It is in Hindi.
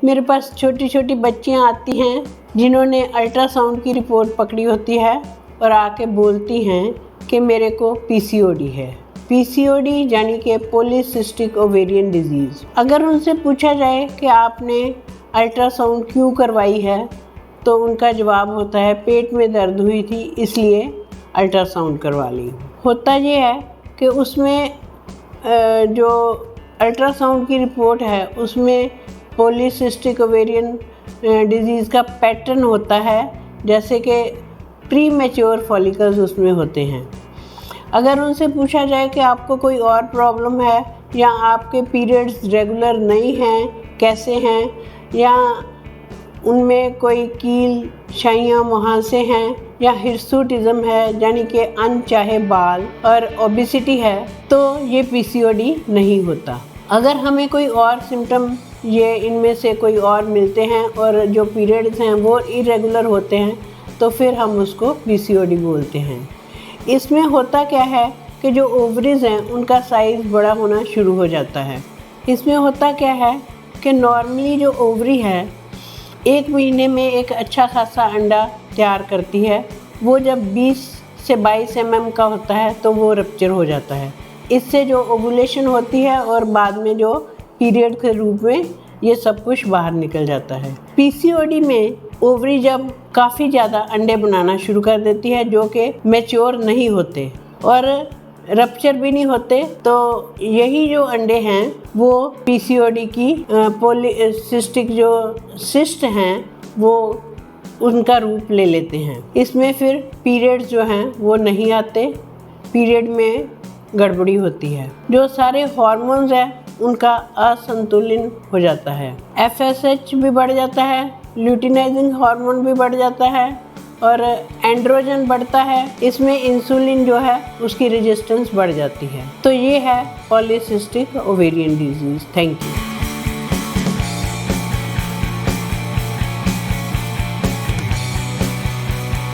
मेरे पास छोटी छोटी बच्चियाँ आती हैं जिन्होंने अल्ट्रासाउंड की रिपोर्ट पकड़ी होती है और आके बोलती हैं कि मेरे को पीसीओडी है। पीसीओडी यानी कि पॉलीसिस्टिक ओवेरियन डिजीज़। अगर उनसे पूछा जाए कि आपने अल्ट्रासाउंड क्यों करवाई है, तो उनका जवाब होता है पेट में दर्द हुई थी इसलिए अल्ट्रासाउंड करवा ली। होता ये है कि उसमें जो अल्ट्रासाउंड की रिपोर्ट है उसमें पॉलीसिस्टिक ओवेरियन डिजीज़ का पैटर्न होता है, जैसे कि प्री मैच्योर फॉलिकल्स उसमें होते हैं। अगर उनसे पूछा जाए कि आपको कोई और प्रॉब्लम है या आपके पीरियड्स रेगुलर नहीं हैं, कैसे हैं, या उनमें कोई कील शाइयाँ मुहासे हैं या हिर्सुटिज़म है यानी कि अनचाहे बाल और ओबेसिटी है, तो ये पीसीओडी नहीं होता। अगर हमें कोई और सिम्टम ये इनमें से कोई और मिलते हैं और जो पीरियड्स हैं वो इरेगुलर होते हैं, तो फिर हम उसको पीसीओडी बोलते हैं। इसमें होता क्या है कि जो ओवरीज हैं उनका साइज़ बड़ा होना शुरू हो जाता है। इसमें होता क्या है कि नॉर्मली जो ओवरी है 1 महीने में एक अच्छा खासा अंडा तैयार करती है। वो जब 20 से 22 mm का होता है तो वो रप्चर हो जाता है। इससे जो ओवुलेशन होती है और बाद में जो पीरियड के रूप में ये सब कुछ बाहर निकल जाता है। पीसीओडी में ओवरी जब काफ़ी ज़्यादा अंडे बनाना शुरू कर देती है जो कि मैच्योर नहीं होते और रप्चर भी नहीं होते, तो यही जो अंडे हैं वो पीसीओडी की पॉलीसिस्टिक जो सिस्ट हैं वो उनका रूप ले लेते हैं। इसमें फिर पीरियड्स जो हैं वो नहीं आते, पीरियड में गड़बड़ी होती है, जो सारे हार्मोन्स हैं उनका असंतुलन हो जाता है। एफएसएच भी बढ़ जाता है, ल्यूटिनाइजिंग हार्मोन भी बढ़ जाता है और एंड्रोजन बढ़ता है। इसमें इंसुलिन जो है उसकी रेजिस्टेंस बढ़ जाती है। तो ये है polycystic ovarian disease. Thank you.